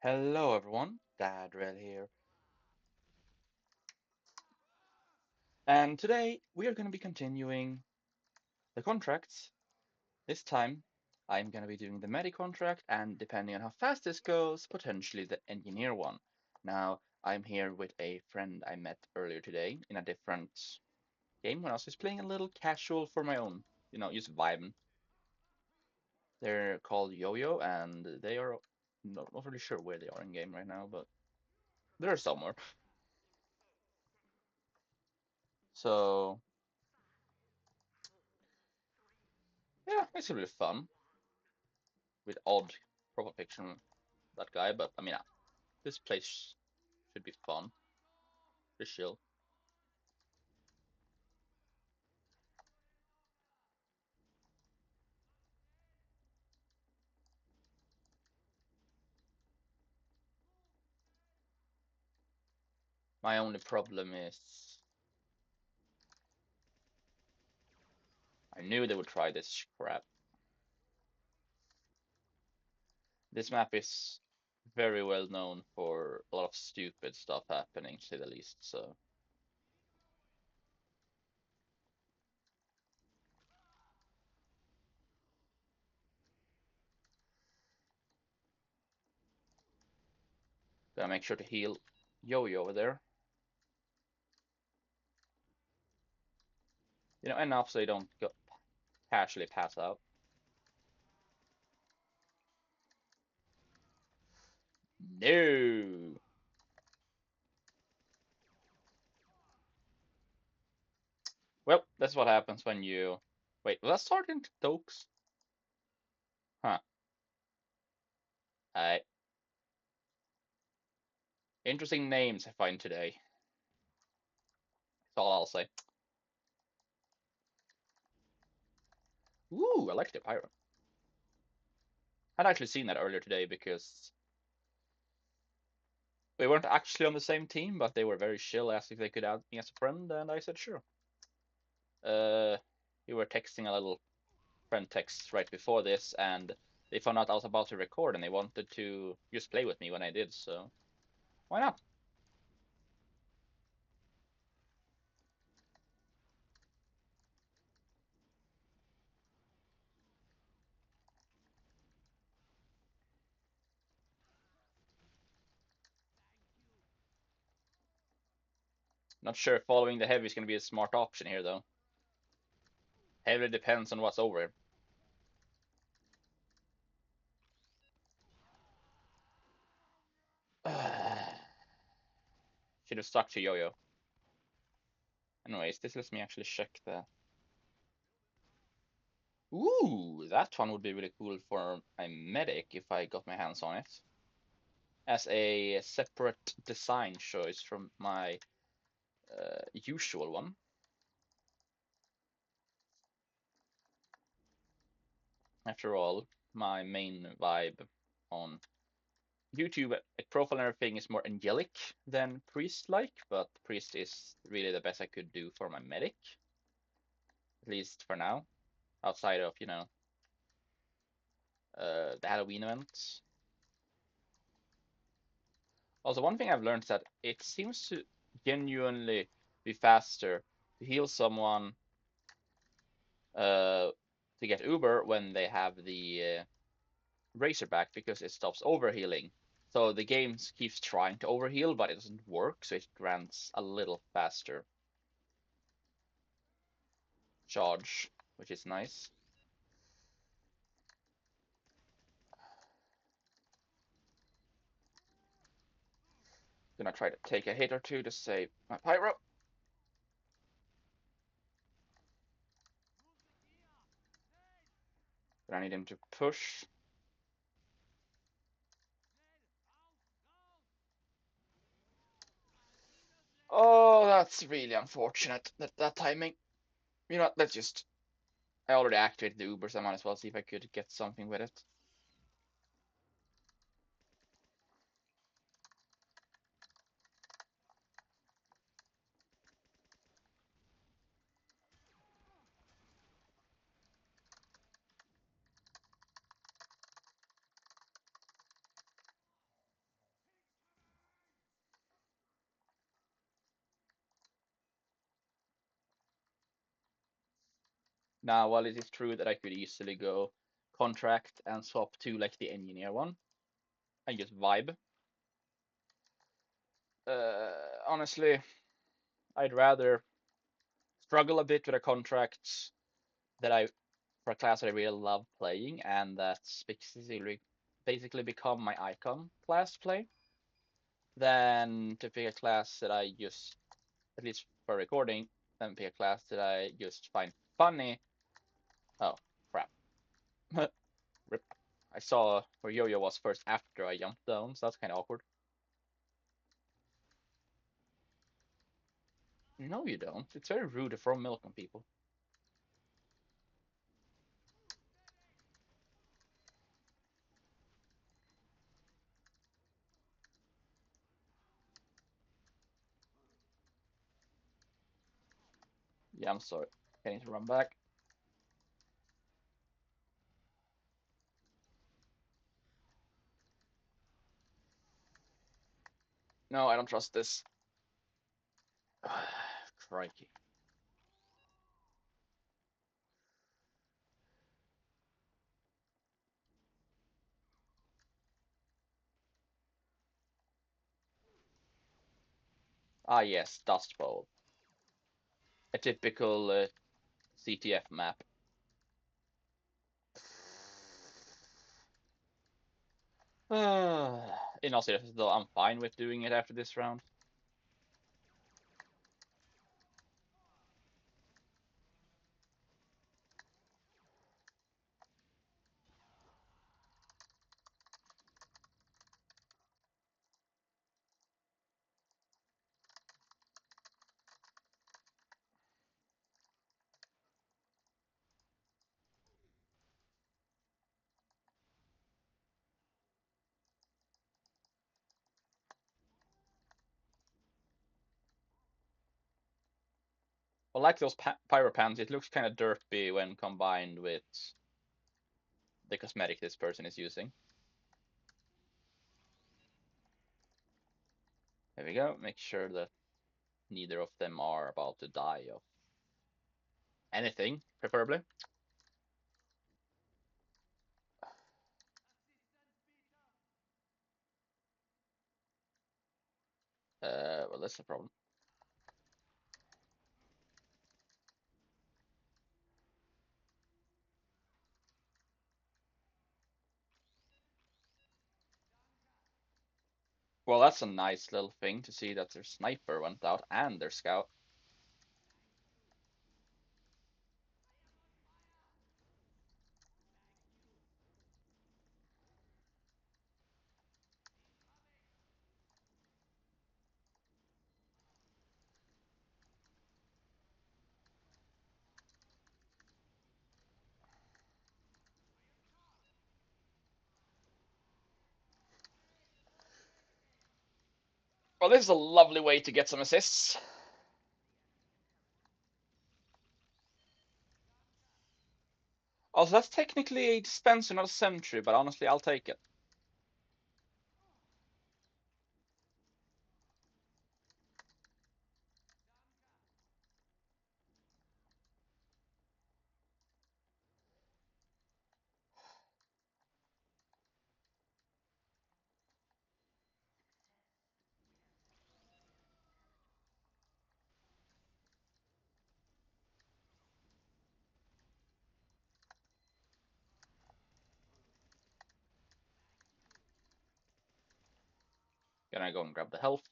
Hello everyone, Dadrel here, and today we are going to be continuing the contracts. This time I'm going to be doing the medic contract, and depending on how fast this goes, potentially the engineer one. Now, I'm here with a friend I met earlier today in a different game when I was just playing a little casual for my own, just vibing. They're called Yo-Yo, and they are not really sure where they are in game right now, but they're somewhere. So, yeah, it's gonna be fun. With odd profile picture that guy, but I mean, this place should be fun. Just chill. My only problem is I knew they would try this crap. This map is very well known for a lot of stupid stuff happening, to say the least. So gotta make sure to heal Yo-Yo over there. Enough so you don't go casually pass out. No. Well, that's what happens when you wait. Was that Sergeant Dokes? Huh. I Interesting names I find today. That's all I'll say. Ooh, I like the pyro. I'd actually seen that earlier today because we weren't actually on the same team, but they were very chill, asked if they could add me as a friend, and I said sure. Uh, we were texting a little friend text right before this, and they found out I was about to record, and they wanted to just play with me when I did, so why not? Not sure if following the heavy is going to be a smart option here, though. Heavily depends on what's over here. Should have stuck to Yo-Yo. Anyways, this lets me actually check the. Ooh, that one would be really cool for a medic if I got my hands on it. As a separate design choice from my usual one. After all, my main vibe on YouTube, like profile and everything, is more angelic than priest-like, but priest is really the best I could do for my medic, at least for now. Outside of the Halloween events. Also, one thing I've learned is that it seems to genuinely be faster to heal someone uh, to get Uber when they have the Razorback because it stops overhealing. So the game keeps trying to overheal, but it doesn't work, so it grants a little faster charge, which is nice. Gonna try to take a hit or two to save my Pyro. But I need him to push. Oh, that's really unfortunate, that timing. You know what, let's just. I already activated the Uber, so I might as well see if I could get something with it. Now, while it is true that I could easily go contract and swap to like the engineer one and just vibe, honestly, I'd rather struggle a bit with a contract that I for a class that I really love playing and that's basically become my icon class to play than to pick a class that I just, at least for recording, than pick a class that I just find funny. Oh, crap. Rip. I saw where Yo-Yo was first after I jumped down, so that's kind of awkward. No, you don't. It's very rude to throw milk on people. Yeah, I'm sorry. I need to run back. No, I don't trust this. Crikey. Ah, yes, Dust Bowl. A typical CTF map. In all seriousness, though, I'm fine with doing it after this round. Well, like those pyro pans, it looks kind of derpy when combined with the cosmetic this person is using. There we go. Make sure that neither of them are about to die of anything, preferably. Well, that's the problem. Well, that's a nice little thing to see that their sniper went out and their scout. Well, this is a lovely way to get some assists. Also, that's technically a dispenser, not a sentry, but honestly, I'll take it. Gonna go and grab the health.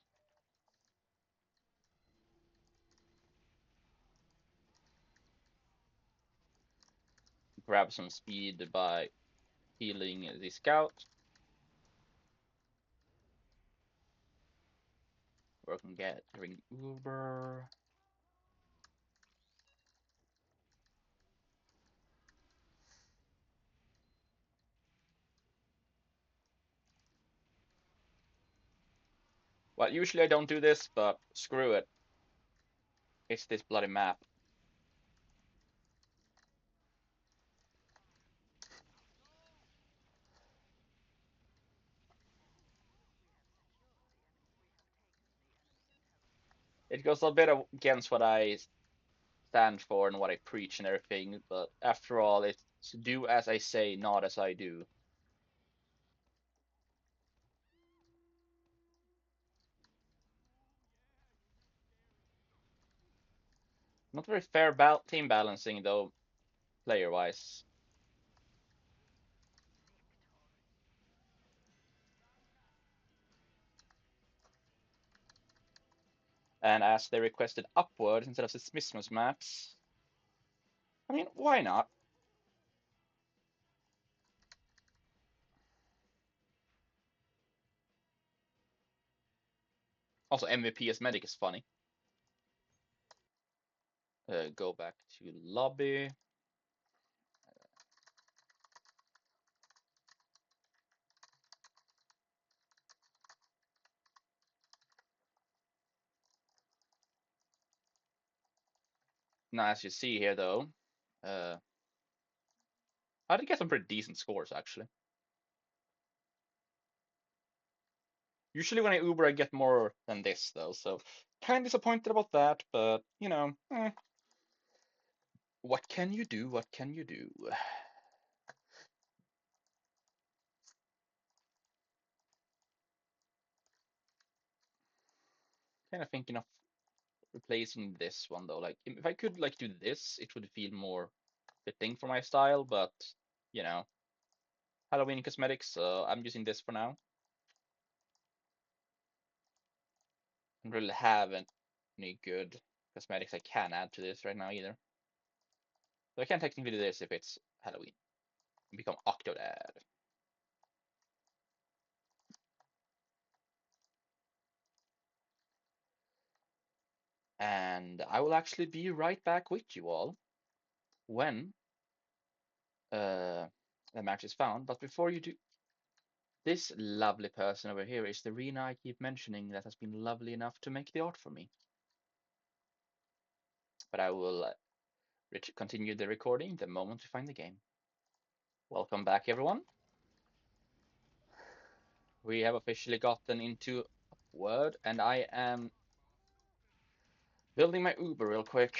Grab some speed by healing the scout. We can get ring Uber. Well, usually I don't do this, but screw it. It's this bloody map. It goes a bit against what I stand for and what I preach and everything, but after all, it's do as I say, not as I do. Not very fair team balancing though, player wise. And as they requested upward instead of the Smithmas maps, I mean, why not? Also, MVP as medic is funny. Go back to lobby. Now, as you see here, though, I did get some pretty decent scores, actually. Usually when I Uber, I get more than this, though, so kind of disappointed about that, but, you know, what can you do? What can you do? Kind of thinking of replacing this one, though. Like, if I could, like, do this, it would feel more fitting for my style, but, you know, Halloween cosmetics, so I'm using this for now. I don't really have any good cosmetics I can add to this right now either. So I can technically do this if it's Halloween. Become Octodad. And I will actually be right back with you all when the match is found. But before you do, this lovely person over here is the Rena I keep mentioning that has been lovely enough to make the art for me. But I will continue the recording the moment we find the game. Welcome back, everyone. We have officially gotten into Word, and I am building my Uber real quick.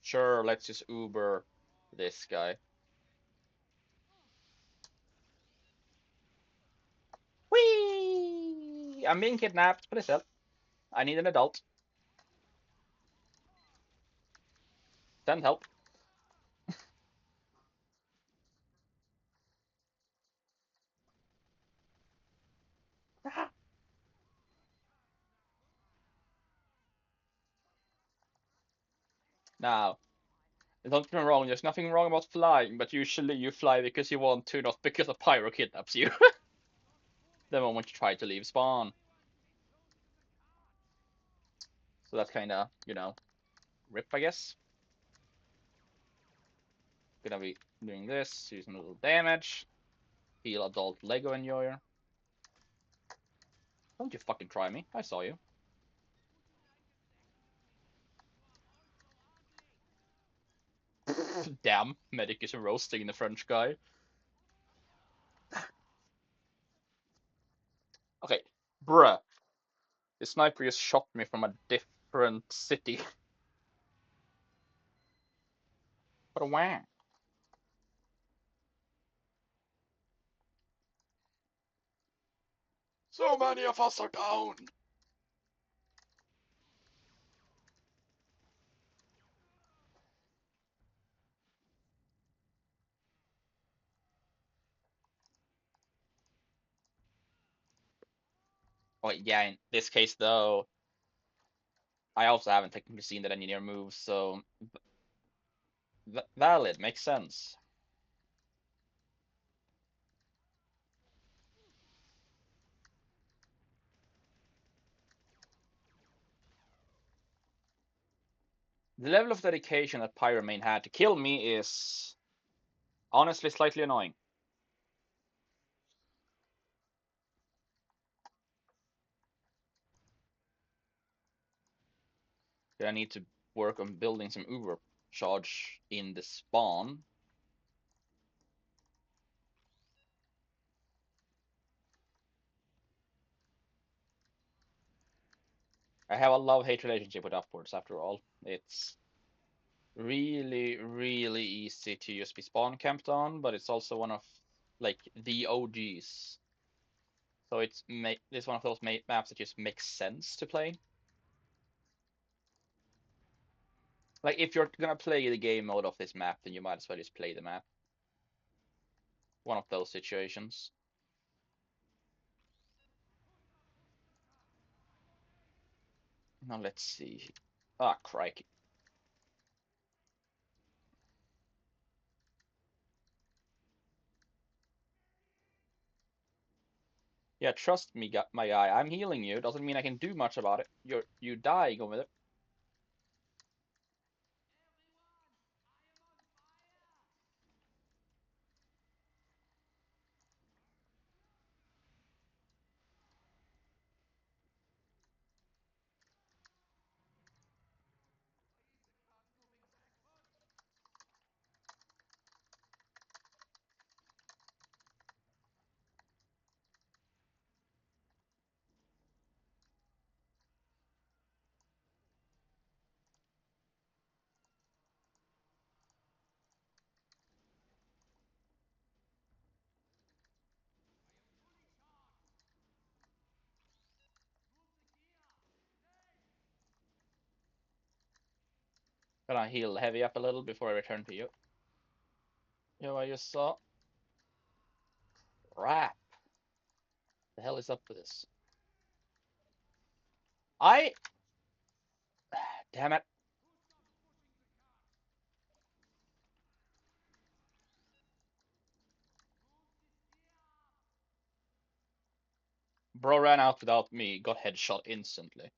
Sure, let's just Uber this guy. Whee! I'm being kidnapped. Please help. I need an adult. Send help. Now, don't get me wrong, there's nothing wrong about flying, but usually you fly because you want to, not because a pyro kidnaps you. The moment you try to leave spawn. So that's kinda, you know, rip, I guess. Gonna be doing this, using a little damage. Heal adult Lego enjoyer. Don't you fucking try me. I saw you. Damn, medic is roasting the French guy. Okay, bruh. The sniper just shot me from a different city. What a wang. So many of us are down. Oh yeah, in this case though, I also haven't technically seen that engineer move, so valid, makes sense. The level of dedication that Pyromane had to kill me is honestly slightly annoying. I need to work on building some overcharge in the spawn. I have a love-hate relationship with upwards after all. It's really, really easy to just be spawn camped on, but it's also one of like the OGs. So it's one of those maps that just makes sense to play. Like if you're gonna play the game mode of this map, then you might as well just play the map. One of those situations. Now let's see. Ah, crikey. Yeah, trust me, my guy. I'm healing you. Doesn't mean I can do much about it. You dying over there. Gonna heal heavy up a little before I return to you. Yo, I just saw. Crap. The hell is up with this? I. Damn it. Bro ran out without me. Got headshot instantly.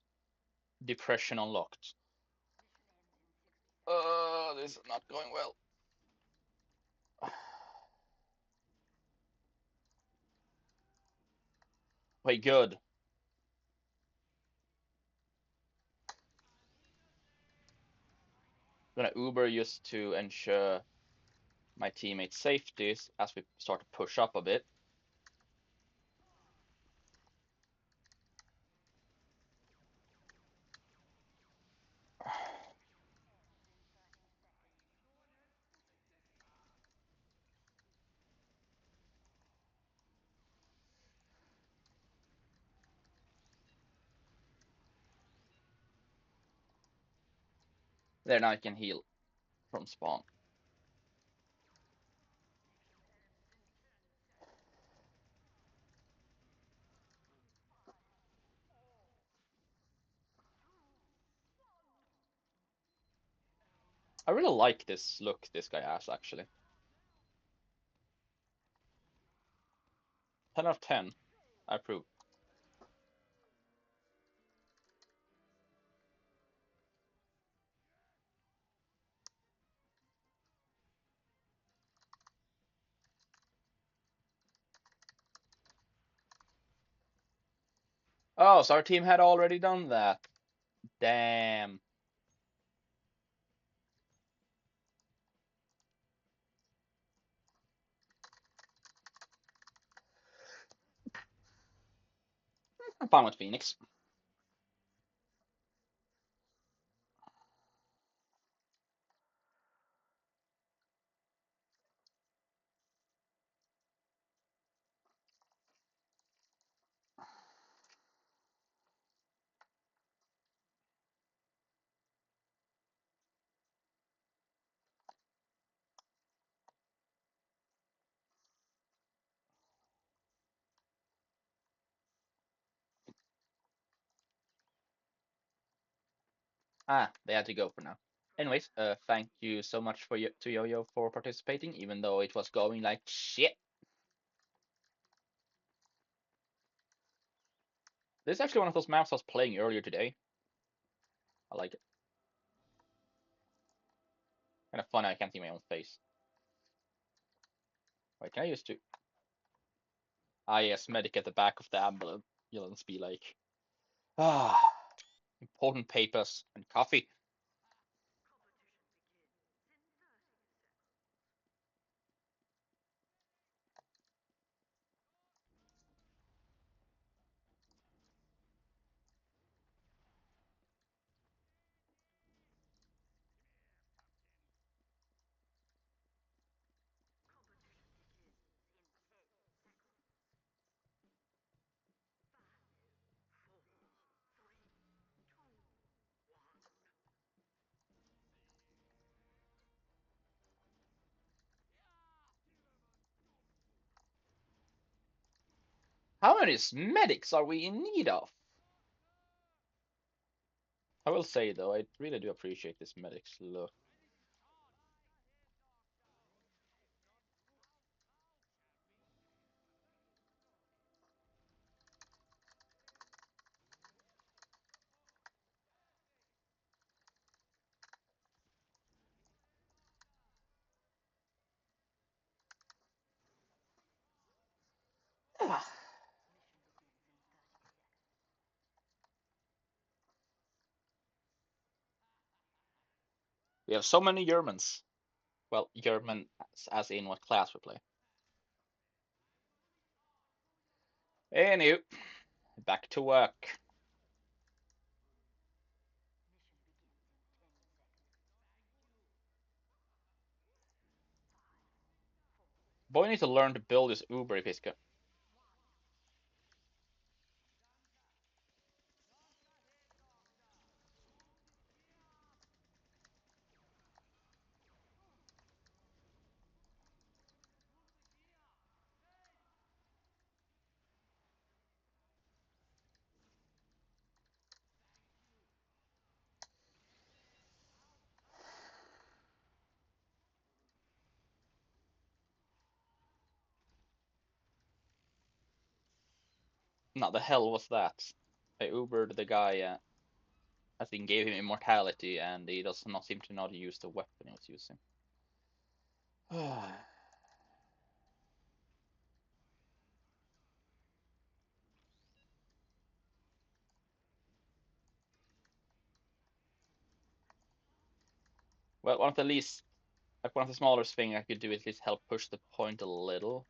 Depression unlocked. This is not going well. Wait, good. I'm gonna Uber just to ensure my teammates' safety as we start to push up a bit. There, now I can heal from spawn. I really like this look this guy has, actually. 10 out of 10. I approve. Oh, so our team had already done that. Damn. I'm fine with Phoenix. Ah, they had to go for now. Anyways, thank you so much to Yo-Yo for participating, even though it was going like shit. This is actually one of those maps I was playing earlier today. I like it. Kind of funny, I can't see my own face. Wait, can I use to? Ah, yes, medic at the back of the ambulance be like, ah, important papers and coffee. How many medics are we in need of? I will say though, I really do appreciate this medic's look. We have so many Germans. Well, German as in what class we play. Anywho, back to work. Boy needs to learn to build his Uber if he's good. Now the hell was that? I Ubered the guy, I think gave him immortality, and he does not seem to know how to use the weapon he was using. Well, one of the least, like one of the smallest thing I could do is at least help push the point a little.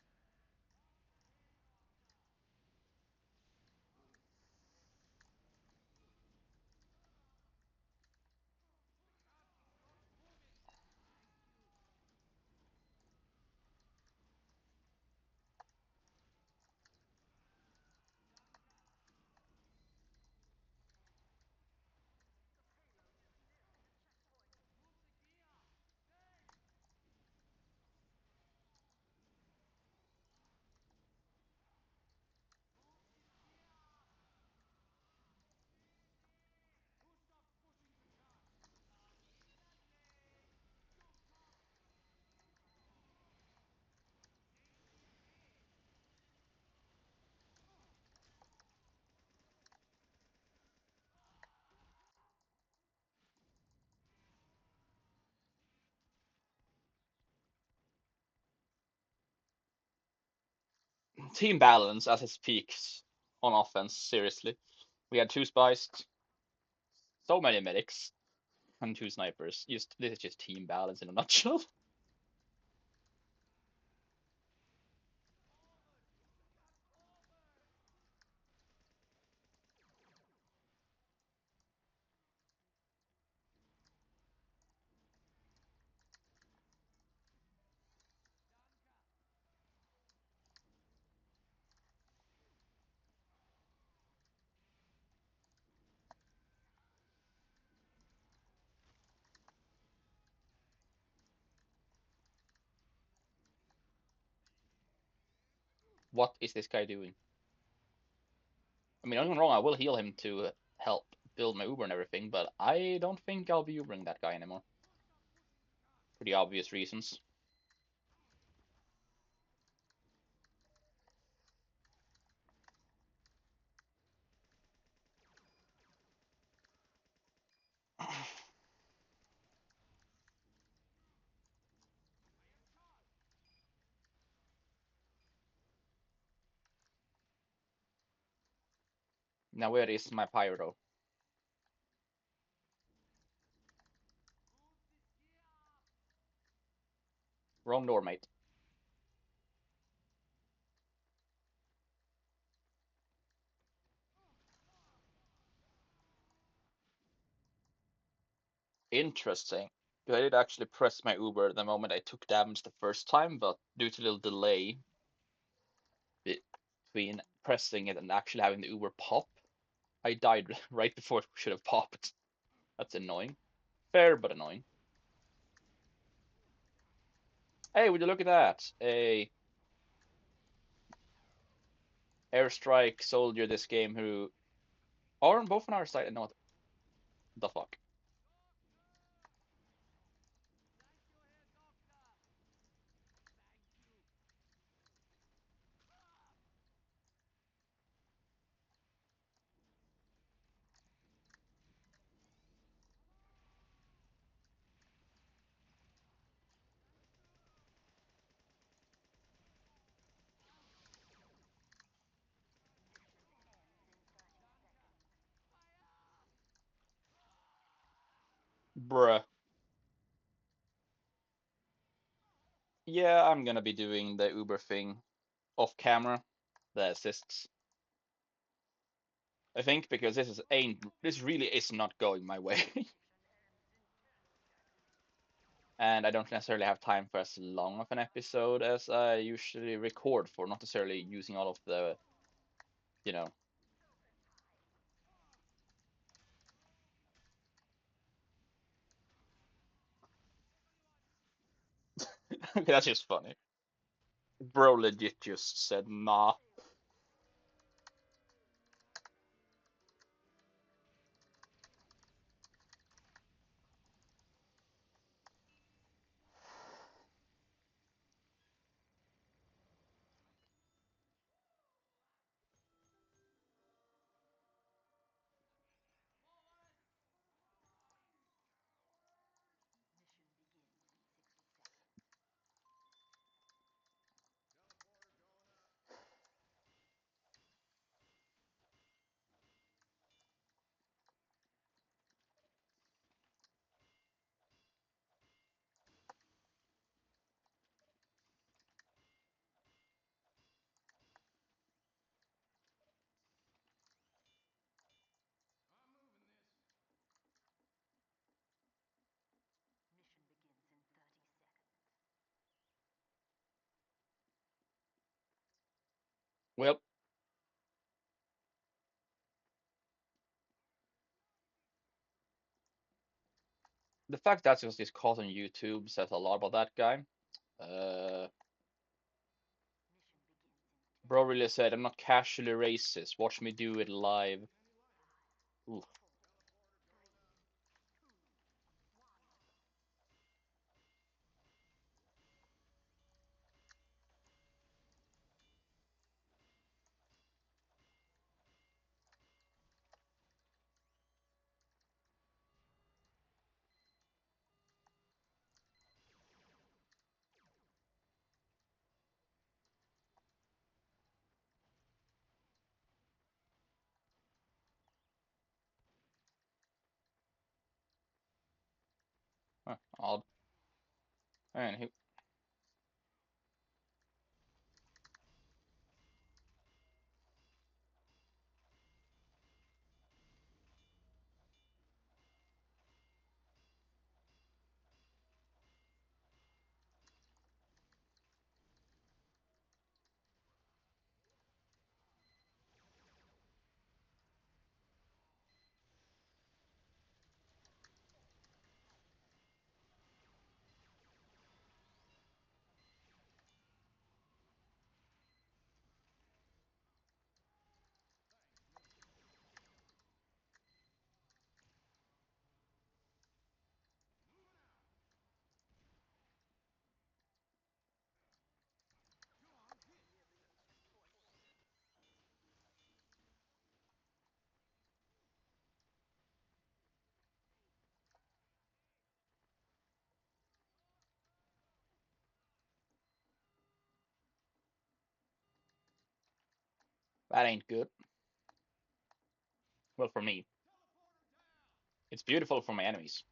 Team balance as it peaks on offense, seriously. We had two spies, so many medics, and two snipers. Just this is just team balance in a nutshell. What is this guy doing? I mean, don't get me wrong, I will heal him to help build my Uber and everything, but I don't think I'll be Ubering that guy anymore. Pretty obvious reasons. Now where is my Pyro? Wrong door, mate. Interesting. I did actually press my Uber the moment I took damage the first time, but due to a little delay between pressing it and actually having the Uber pop, I died right before it should have popped. That's annoying. Fair, but annoying. Hey, would you look at that? airstrike soldier this game who are on both on our side and not the fuck. Bruh. Yeah, I'm gonna be doing the Uber thing off camera, the assists. I think because this really is not going my way. And I don't necessarily have time for as long of an episode as I usually record for, not necessarily using all of the, you know. That's just funny. Bro legit just said nah. Well, the fact that it was this caught on YouTube says a lot about that guy. Uh, Bro really said, I'm not casually racist. Watch me do it live. Ooh. Huh, odd. And he, that ain't good. Well, for me. It's beautiful for my enemies.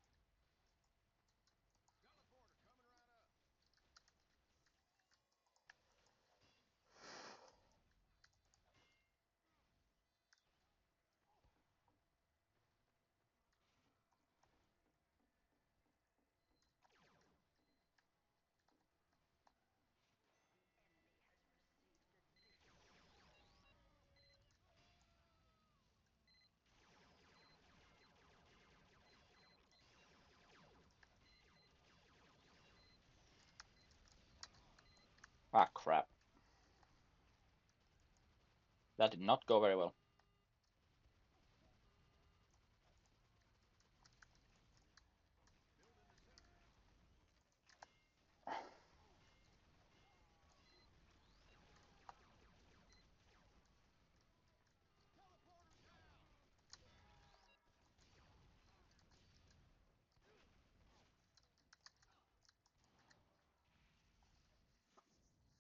Ah, crap. That did not go very well.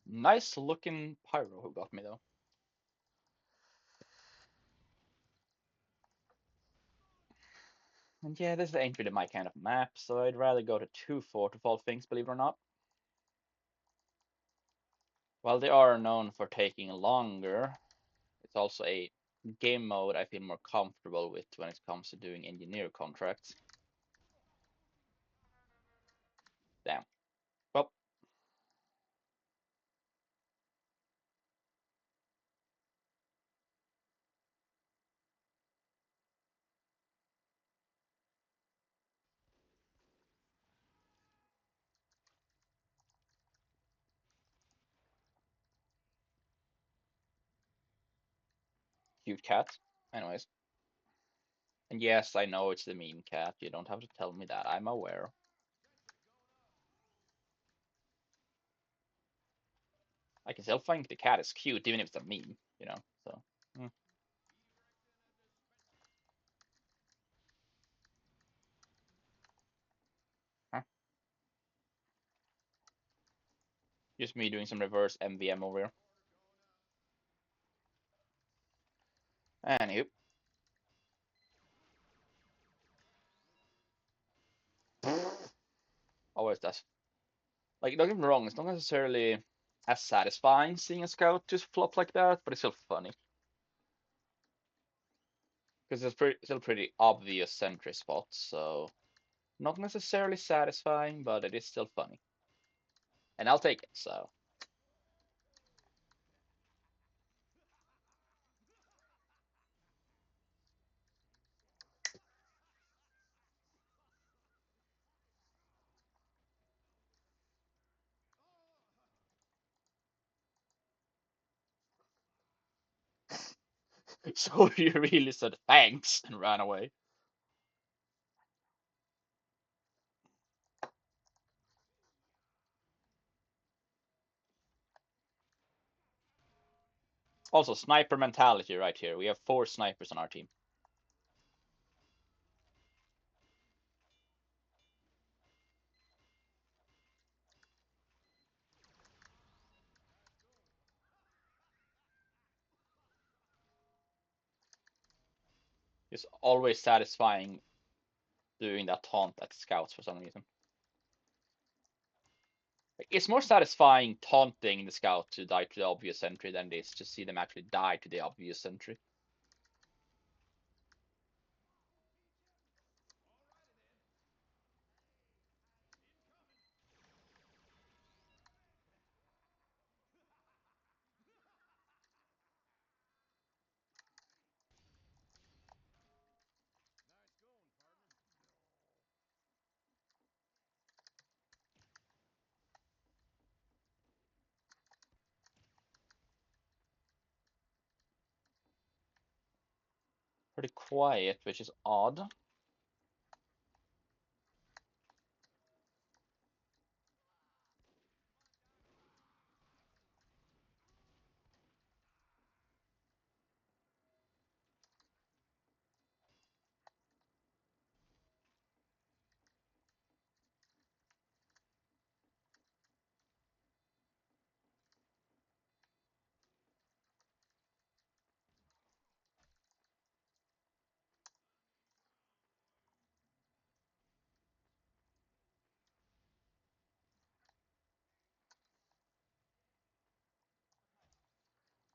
Nice looking pyro who got me though. And yeah, this ain't really my kind of map, so I'd rather go to 2-4 to fault things, believe it or not. While they are known for taking longer, it's also a game mode I feel more comfortable with when it comes to doing engineer contracts. Damn. Well, cute cat. Anyways. And yes, I know it's the mean cat. You don't have to tell me that. I'm aware. I can still think the cat is cute, even if it's a meme, you know. So, huh. Just me doing some reverse MVM over here. Anywho, always does. Like, don't get me wrong, it's not necessarily as satisfying seeing a scout just flop like that, but it's still funny because it's still pretty obvious sentry spots. So, not necessarily satisfying, but it is still funny, and I'll take it. So, so you really said thanks and ran away. Also, sniper mentality right here. We have 4 snipers on our team. It's always satisfying doing that taunt at scouts for some reason. It's more satisfying taunting the scout to die to the obvious sentry than it is to see them actually die to the obvious sentry. Pretty quiet, which is odd.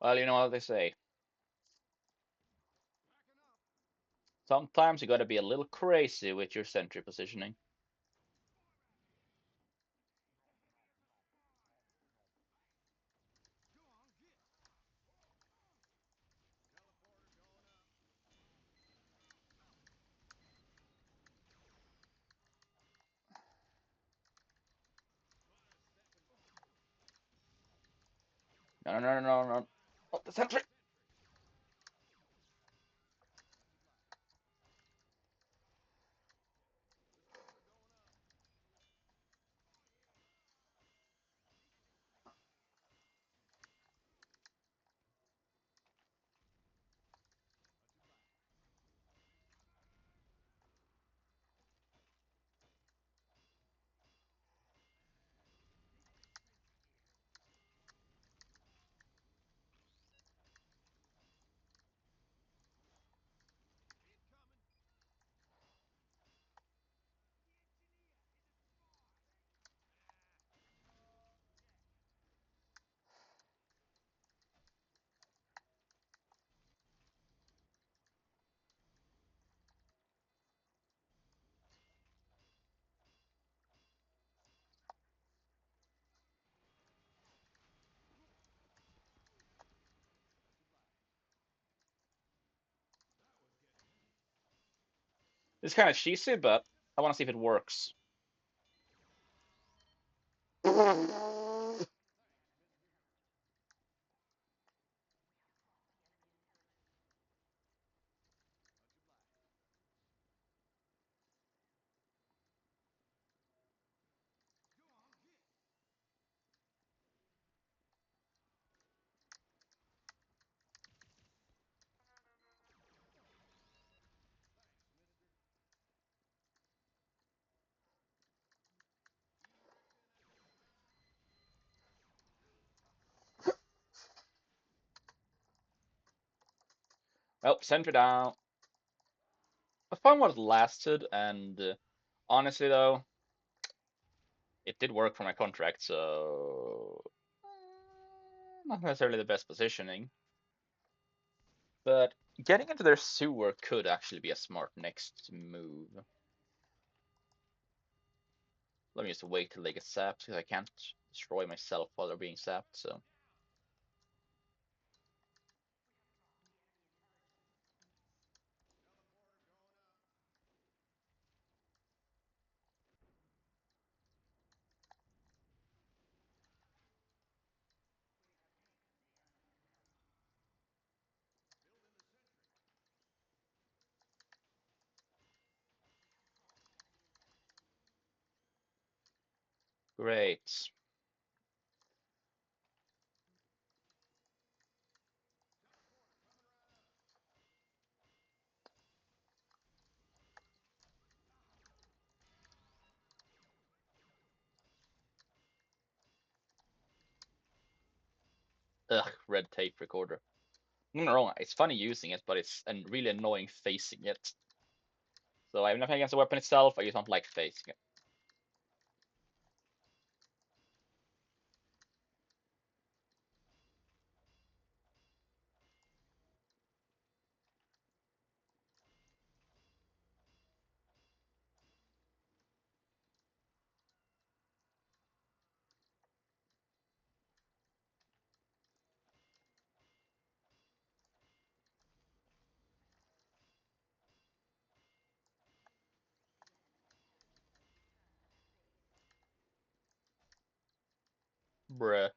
Well, you know what they say. Sometimes you gotta be a little crazy with your sentry positioning. No, no, no, no, no. Oh, the sentry! It's kind of cheesy, but I want to see if it works. Oh, sentry down. I fun while it lasted, and honestly though, it did work for my contract, so not necessarily the best positioning. But getting into their sewer could actually be a smart next move. Let me just wait till they get sapped, because I can't destroy myself while they're being sapped, so. Great. Ugh, red tape recorder. No, wrong. It's funny using it, but it's really annoying facing it. So I have nothing against the weapon itself, I just don't like facing it. Bruh.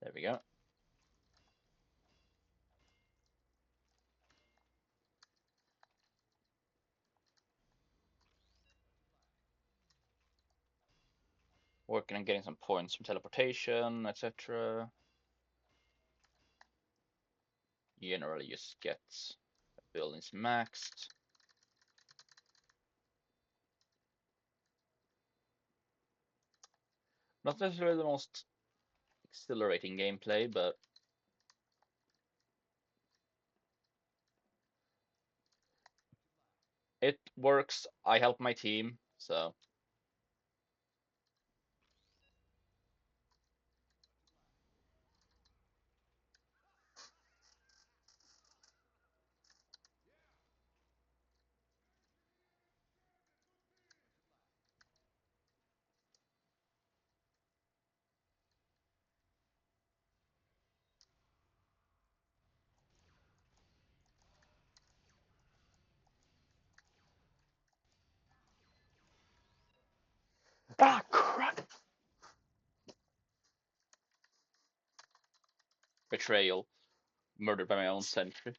There we go. Working on getting some points from teleportation, etc. Generally just get buildings maxed. Not necessarily the most exhilarating gameplay, but it works. I help my team, so ah crap. Betrayal. Murdered by my own sentry.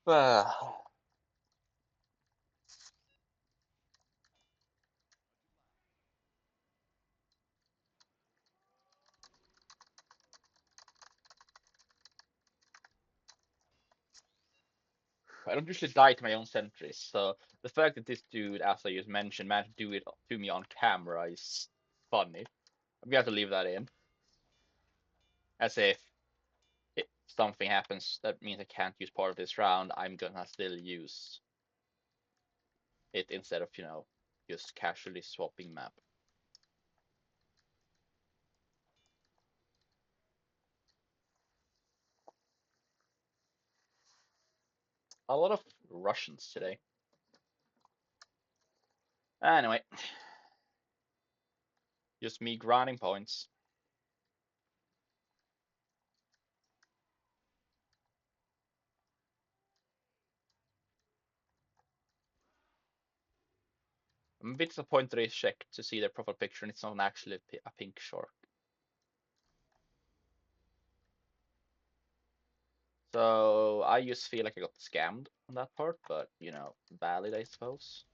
Ah. I don't usually die to my own sentries, so the fact that this dude, as I just mentioned, managed to do it to me on camera is funny. I'm gonna have to leave that in. As if something happens that means I can't use part of this round, I'm gonna still use it instead of, just casually swapping map. A lot of Russians today. Anyway, just me grinding points. I'm a bit disappointed I checked to see their profile picture and it's not actually a pink shark. So I just feel like I got scammed on that part, but you know, valid I suppose.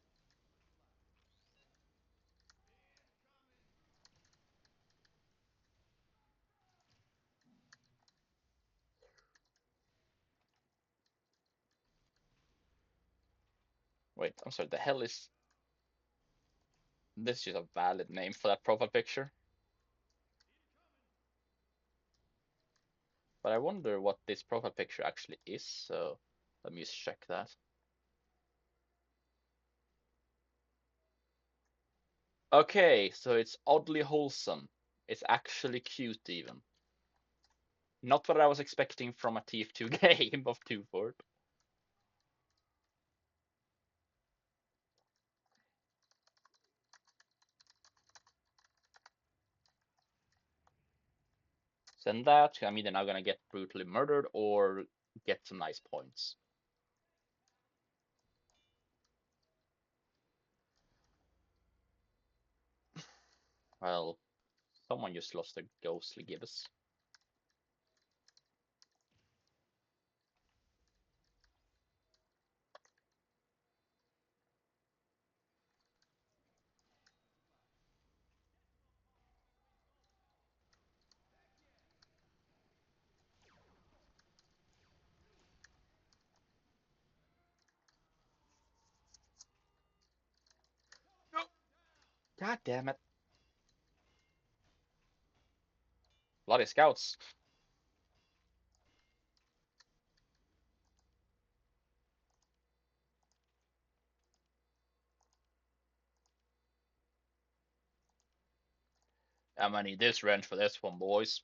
Wait, I'm sorry, the hell is this is a valid name for that profile picture? But I wonder what this profile picture actually is, so let me just check that. Okay, so it's oddly wholesome. It's actually cute even. Not what I was expecting from a TF2 game of 2 Fort. Send that. I'm either now gonna get brutally murdered or get some nice points. Well, someone just lost a ghostly gibbous. No. God damn it. Bloody scouts. I'm gonna need this wrench for this one, boys.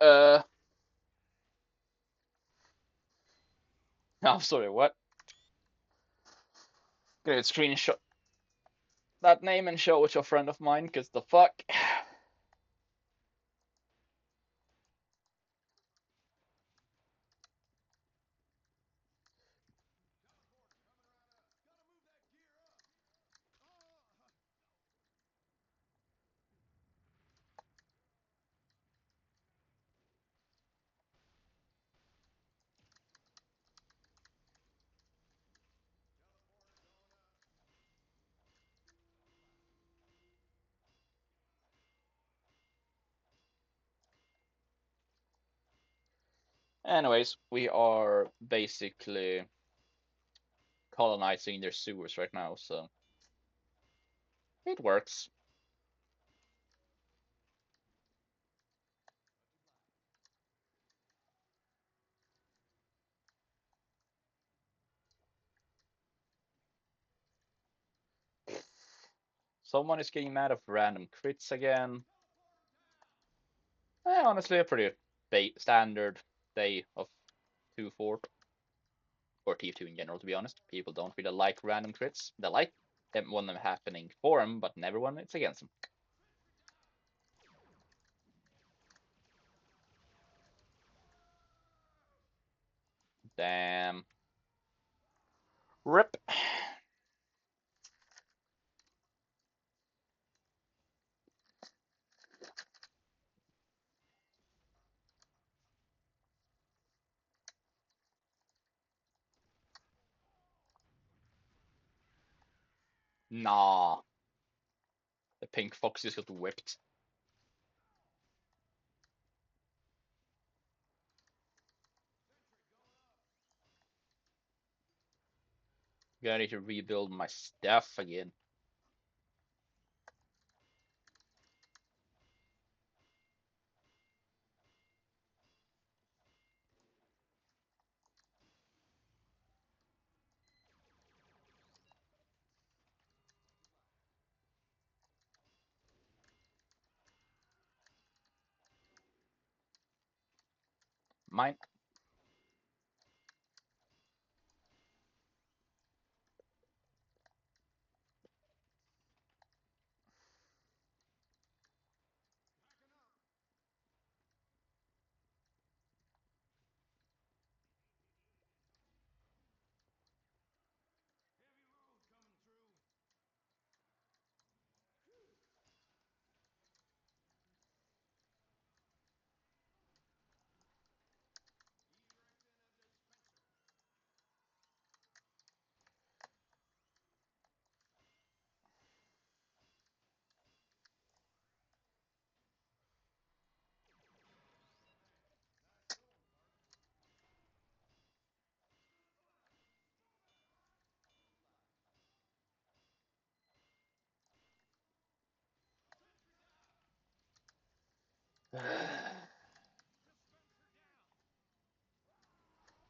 uh, I'm sorry, what? Gonna screenshot that name and show it to a friend of mine, cause the fuck. Anyways, we are basically colonizing their sewers right now, so it works. Someone is getting mad of random crits again. Honestly, a pretty standard day of 2 Fort, or TF2 in general, to be honest. People don't really like random crits. They like them when they're happening for them, but never when it's against them. Damn. Rip. Nah. The pink fox just got whipped. Gonna need to rebuild my stuff again. Mine.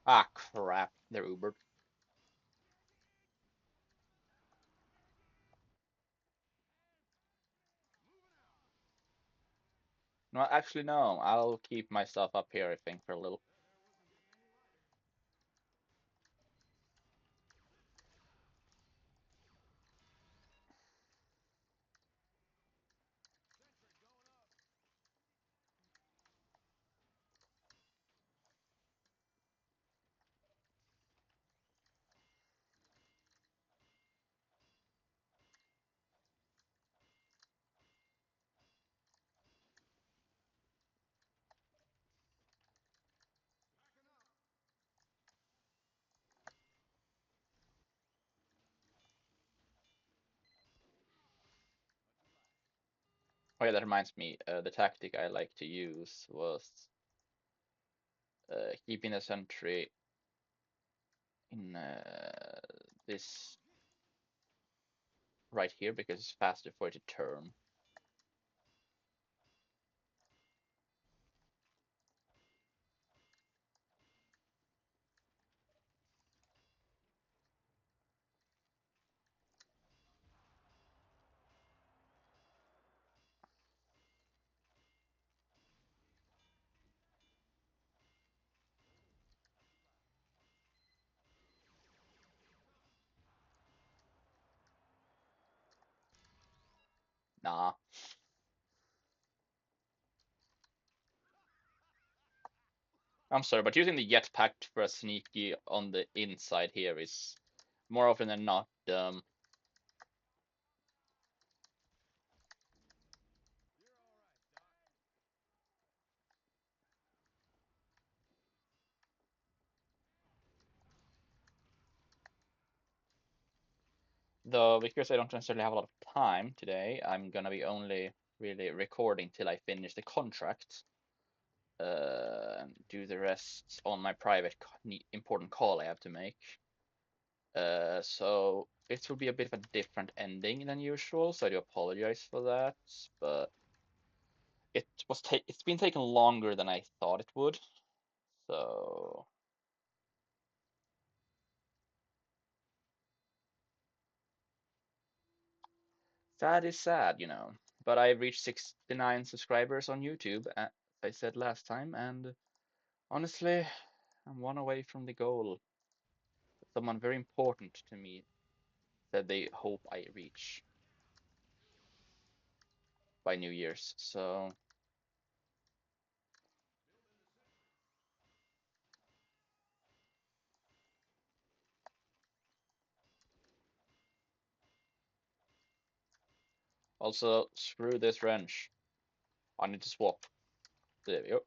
Ah, crap. They're Ubered. No, actually, no. I'll keep my stuff up here, I think, for a little. Oh yeah, that reminds me. The tactic I like to use was keeping a sentry in this right here because it's faster for it to turn. Nah, I'm sorry, but using the jetpack for a sneaky on the inside here is more often than not though because I don't necessarily have a lot of time today, I'm gonna be only really recording till I finish the contract. Do the rest on my private important call I have to make. So it will be a bit of a different ending than usual, so I do apologize for that, but it's been taking longer than I thought it would. So that is sad, you know. But I've reached 69 subscribers on YouTube, as I said last time, and honestly, I'm one away from the goal. Someone very important to me said they hope I reach by New Year's. So also screw this wrench. I need to swap. There we go.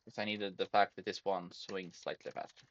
Because I needed the fact that this one swings slightly faster.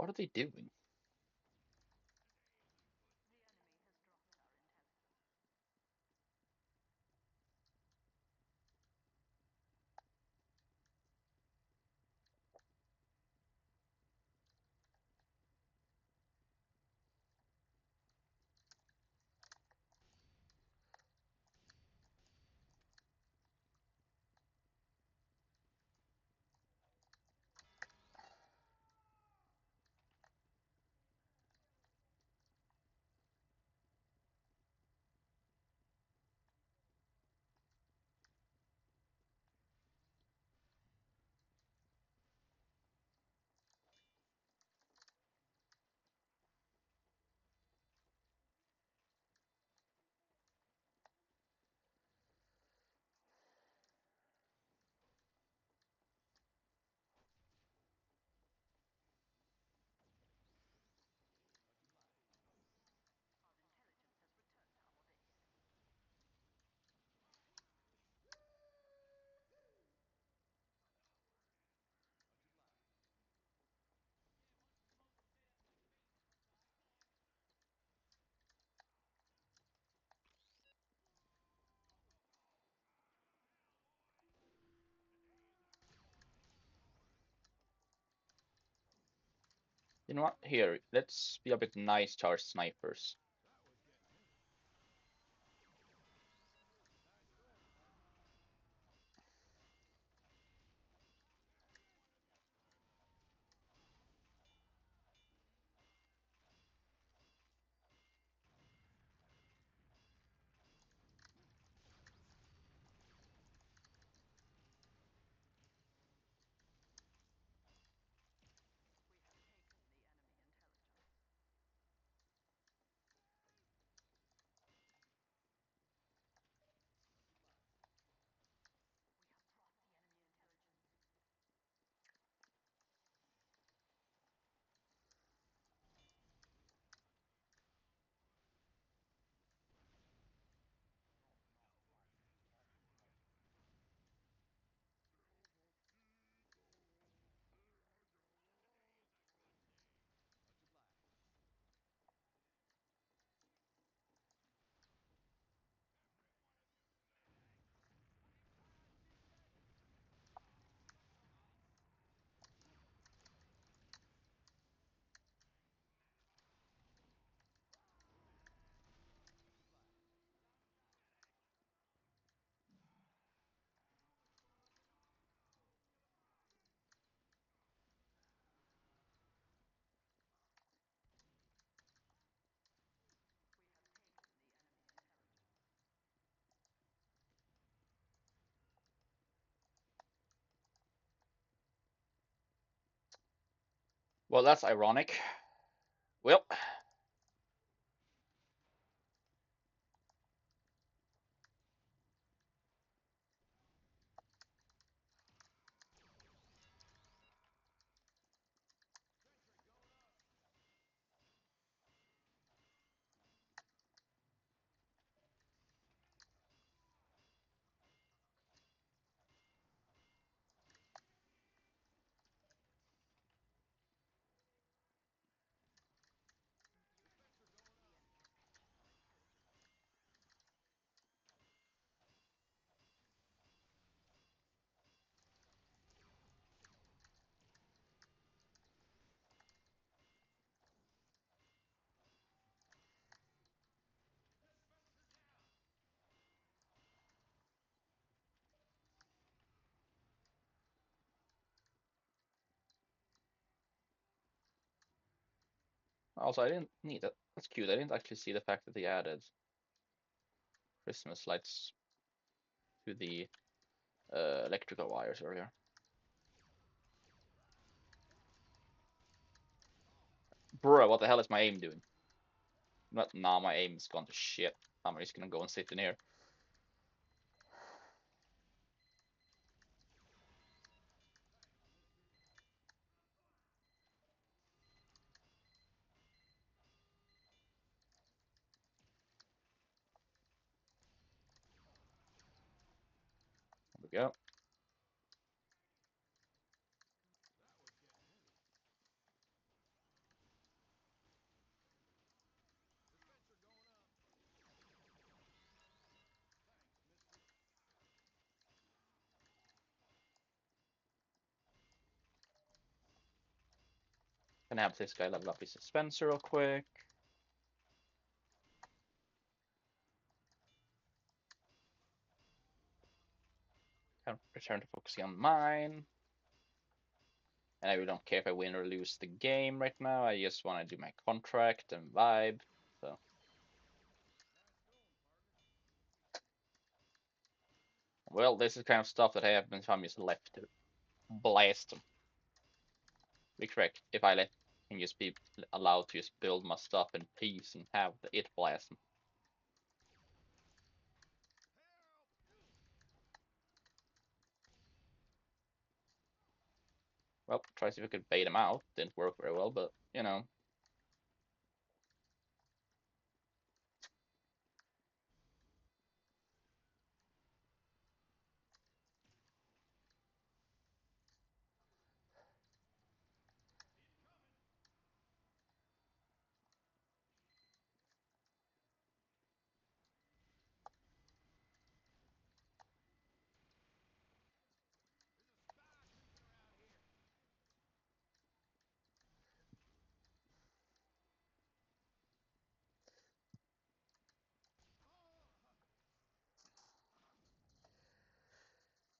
What are they doing? You know what? Here, let's be a bit nice to our snipers. Well, that's ironic. Well, also, I didn't need that. That's cute. I didn't actually see the fact that they added Christmas lights to the electrical wires earlier. Bro, what the hell is my aim doing? But nah, my aim's gone to shit. I'm just gonna go and sit in here. There we go. Gonna have this guy level up his dispenser real quick. Return to focusing on mine. And I really don't care if I win or lose the game right now. I just want to do my contract and vibe. So, well, this is kind of stuff that happens if I'm just left to blast them. Be correct if I let him just be allowed to just build my stuff in peace and have it blast him. Well, try to see if I could bait him out. Didn't work very well, but you know.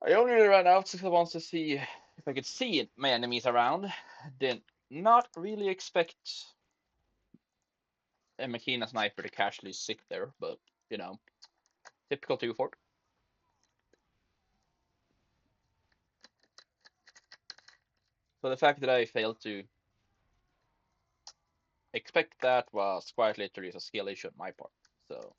I only ran out because I wanted to see if I could see my enemies around. Did not really expect a Makina sniper to casually sit there, but you know, typical 2-fort. So the fact that I failed to expect that was quite literally a skill issue on my part. So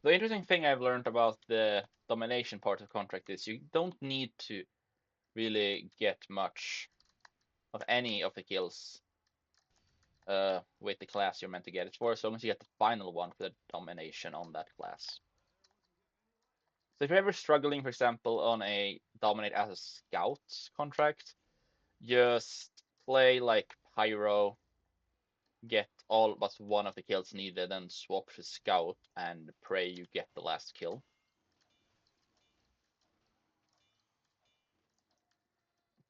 the interesting thing I've learned about the domination part of contract is you don't need to really get much of any of the kills with the class you're meant to get it for, as long as you get the final one for the domination on that class. So if you're ever struggling, for example, on a dominate as a scout contract, just play like Pyro, get all but one of the kills needed, and swap to scout and pray you get the last kill.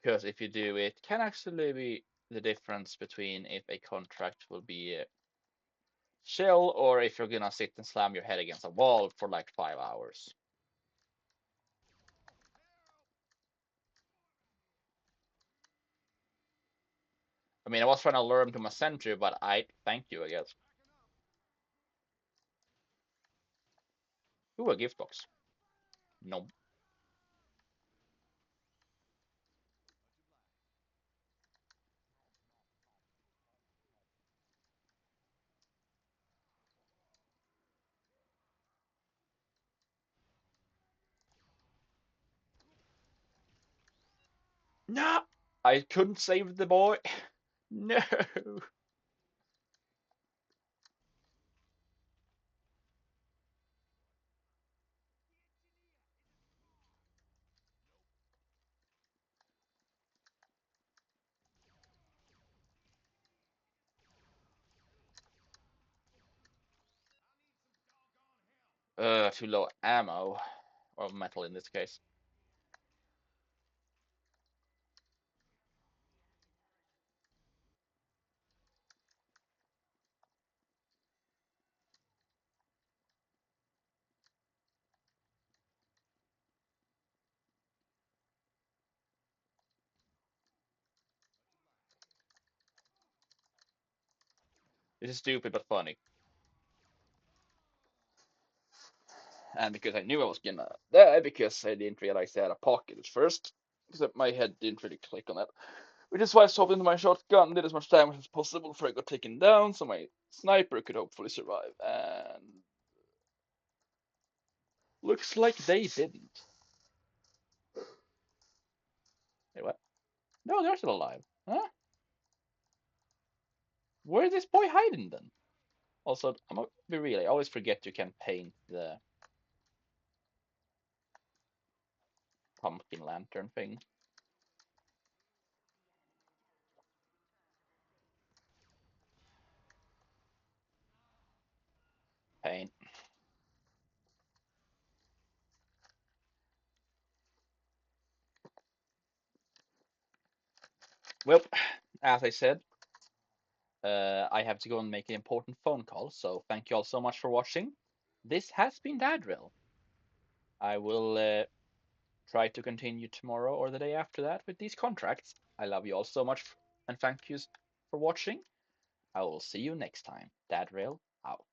Because if you do, it can actually be the difference between if a contract will be a chill or if you're gonna sit and slam your head against a wall for like 5 hours. I mean, I was trying to lure him to my sentry, but I thank you, I guess. Ooh, a gift box. No. No! I couldn't save the boy. No. Too low ammo. Or metal in this case. This is stupid but funny. And because I knew I was gonna die, because I didn't realize I had a pocket at first. Because my head didn't really click on that. Which is why I swapped into my shotgun, did as much damage as possible before I got taken down, so my sniper could hopefully survive. And looks like they didn't. Wait, what? No, they're still alive. Huh? Where is this boy hiding then? Also, I'm gonna be real, I always forget you can paint the pumpkin lantern thing. Paint. Well, as I said, I have to go and make an important phone call, so thank you all so much for watching. This has been Dadrill. I will try to continue tomorrow or the day after that with these contracts. I love you all so much and thank you for watching. I will see you next time. Dadrill out.